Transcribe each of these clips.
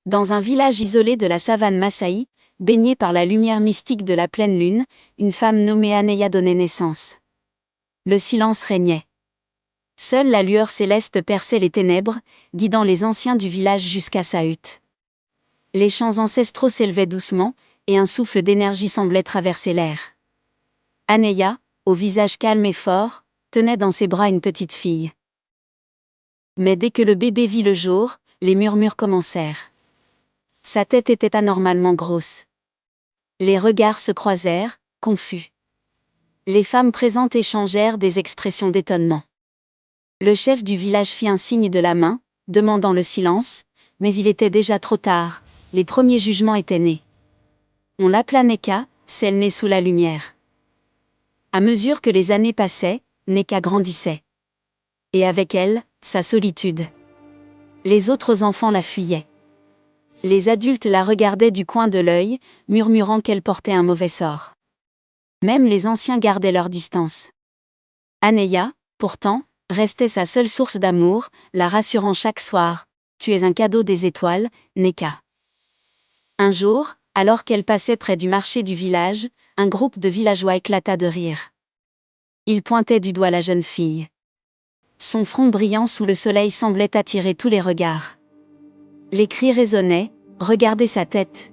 Dans un village isolé de la savane Masaï, baigné par la lumière mystique de la pleine lune, une femme nommée Aneya donnait naissance. Le silence régnait. Seule la lueur céleste perçait les ténèbres, guidant les anciens du village jusqu'à sa hutte. Les chants ancestraux s'élevaient doucement, et un souffle d'énergie semblait traverser l'air. Aneya, au visage calme et fort, tenait dans ses bras une petite fille. Mais dès que le bébé vit le jour, les murmures commencèrent. Sa tête était anormalement grosse. Les regards se croisèrent, confus. Les femmes présentes échangèrent des expressions d'étonnement. Le chef du village fit un signe de la main, demandant le silence, mais il était déjà trop tard, les premiers jugements étaient nés. On l'appela Neka, celle née sous la lumière. À mesure que les années passaient, Neka grandissait. Et avec elle, sa solitude. Les autres enfants la fuyaient. Les adultes la regardaient du coin de l'œil, murmurant qu'elle portait un mauvais sort. Même les anciens gardaient leur distance. Aneya, pourtant, restait sa seule source d'amour, la rassurant chaque soir. « Tu es un cadeau des étoiles, Neka. » Un jour, alors qu'elle passait près du marché du village, un groupe de villageois éclata de rire. Ils pointaient du doigt la jeune fille. Son front brillant sous le soleil semblait attirer tous les regards. Les cris résonnaient, « Regardez sa tête.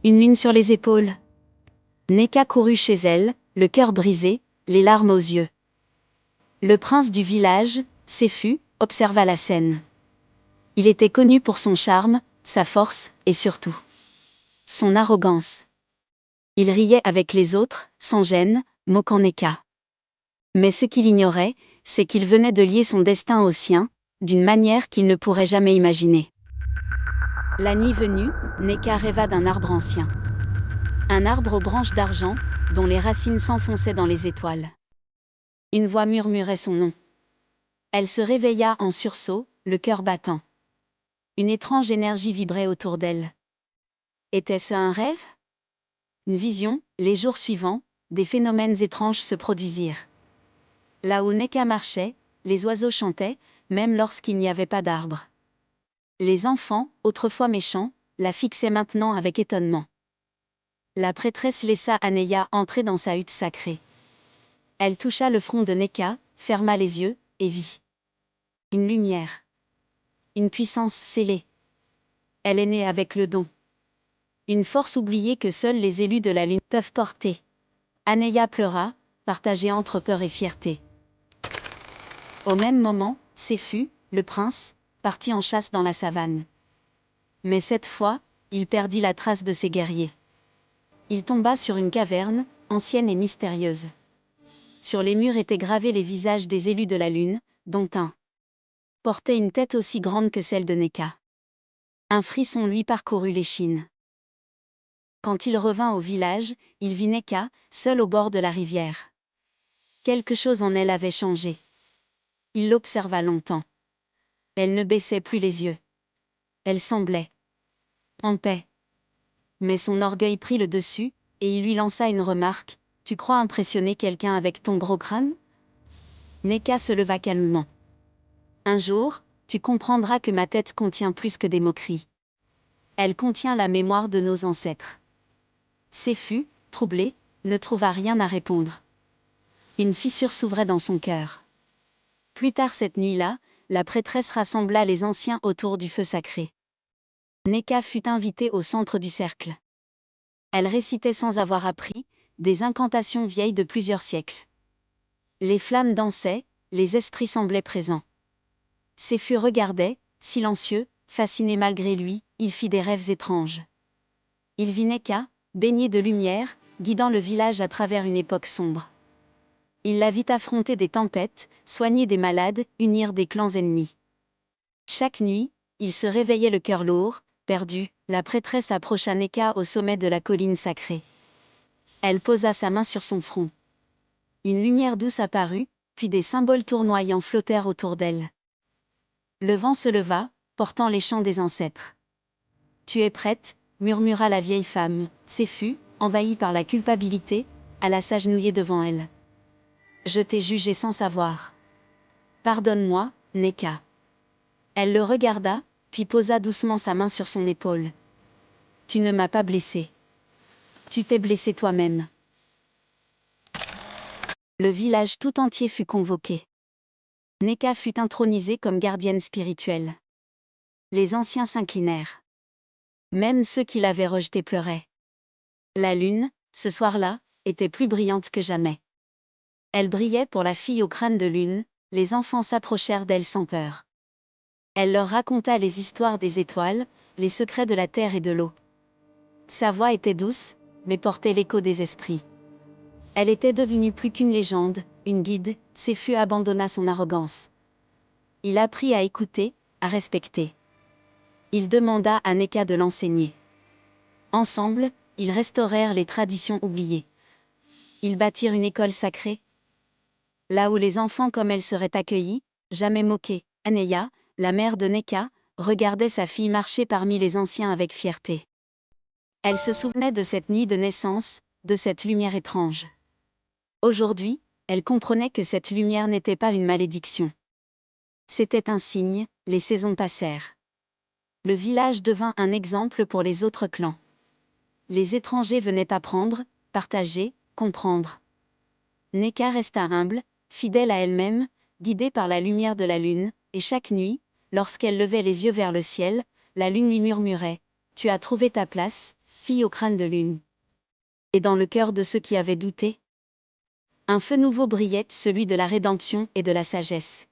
Une lune sur les épaules. » Neka courut chez elle, le cœur brisé, les larmes aux yeux. Le prince du village, Sefu, observa la scène. Il était connu pour son charme, sa force, et surtout son arrogance. Il riait avec les autres, sans gêne, moquant Neka. Mais ce qu'il ignorait, c'est qu'il venait de lier son destin au sien, d'une manière qu'il ne pourrait jamais imaginer. La nuit venue, Neka rêva d'un arbre ancien. Un arbre aux branches d'argent, dont les racines s'enfonçaient dans les étoiles. Une voix murmurait son nom. Elle se réveilla en sursaut, le cœur battant. Une étrange énergie vibrait autour d'elle. Était-ce un rêve? Une vision? Les jours suivants, des phénomènes étranges se produisirent. Là où Neka marchait, les oiseaux chantaient, même lorsqu'il n'y avait pas d'arbre. Les enfants, autrefois méchants, la fixaient maintenant avec étonnement. La prêtresse laissa Aneya entrer dans sa hutte sacrée. Elle toucha le front de Neka, ferma les yeux, et vit une lumière. Une puissance scellée. Elle est née avec le don. Une force oubliée que seuls les élus de la lune peuvent porter. Aneya pleura, partagée entre peur et fierté. Au même moment, Sefu, le prince, partit en chasse dans la savane. Mais cette fois, il perdit la trace de ses guerriers. Il tomba sur une caverne, ancienne et mystérieuse. Sur les murs étaient gravés les visages des élus de la lune, dont un portait une tête aussi grande que celle de Neka. Un frisson lui parcourut l'échine. Quand il revint au village, il vit Neka, seule au bord de la rivière. Quelque chose en elle avait changé. Il l'observa longtemps. Elle ne baissait plus les yeux. Elle semblait en paix. Mais son orgueil prit le dessus, et il lui lança une remarque. « Tu crois impressionner quelqu'un avec ton gros crâne ?» Neka se leva calmement. « Un jour, tu comprendras que ma tête contient plus que des moqueries. Elle contient la mémoire de nos ancêtres. » Sefu, troublé, ne trouva rien à répondre. Une fissure s'ouvrait dans son cœur. Plus tard cette nuit-là, la prêtresse rassembla les anciens autour du feu sacré. Neka fut invitée au centre du cercle. Elle récitait sans avoir appris, des incantations vieilles de plusieurs siècles. Les flammes dansaient, les esprits semblaient présents. Sefu regardait, silencieux, fasciné malgré lui, il fit des rêves étranges. Il vit Neka, baignée de lumière, guidant le village à travers une époque sombre. Il la vit affronter des tempêtes, soigner des malades, unir des clans ennemis. Chaque nuit, il se réveillait le cœur lourd, perdu. La prêtresse approcha Neka au sommet de la colline sacrée. Elle posa sa main sur son front. Une lumière douce apparut, puis des symboles tournoyants flottèrent autour d'elle. Le vent se leva, portant les chants des ancêtres. « Tu es prête ?» murmura la vieille femme. Sefu, envahie par la culpabilité, alla s'agenouiller devant elle. « Je t'ai jugé sans savoir. Pardonne-moi, Neka. » Elle le regarda, puis posa doucement sa main sur son épaule. Tu ne m'as pas blessé. Tu t'es blessé toi-même. Le village tout entier fut convoqué. Neka fut intronisée comme gardienne spirituelle. Les anciens s'inclinèrent. Même ceux qui l'avaient rejetée pleuraient. La lune, ce soir-là, était plus brillante que jamais. Elle brillait pour la fille au crâne de lune, les enfants s'approchèrent d'elle sans peur. Elle leur raconta les histoires des étoiles, les secrets de la terre et de l'eau. Sa voix était douce, mais portait l'écho des esprits. Elle était devenue plus qu'une légende, une guide. Séfu abandonna son arrogance. Il apprit à écouter, à respecter. Il demanda à Neka de l'enseigner. Ensemble, ils restaurèrent les traditions oubliées. Ils bâtirent une école sacrée, là où les enfants comme elle seraient accueillis, jamais moqués. Aneya, la mère de Neka, regardait sa fille marcher parmi les anciens avec fierté. Elle se souvenait de cette nuit de naissance, de cette lumière étrange. Aujourd'hui, elle comprenait que cette lumière n'était pas une malédiction. C'était un signe, les saisons passèrent. Le village devint un exemple pour les autres clans. Les étrangers venaient apprendre, partager, comprendre. Neka resta humble, fidèle à elle-même, guidée par la lumière de la lune, et chaque nuit, lorsqu'elle levait les yeux vers le ciel, la lune lui murmurait « Tu as trouvé ta place, fille au crâne de lune ». Et dans le cœur de ceux qui avaient douté, un feu nouveau brillait, celui de la rédemption et de la sagesse.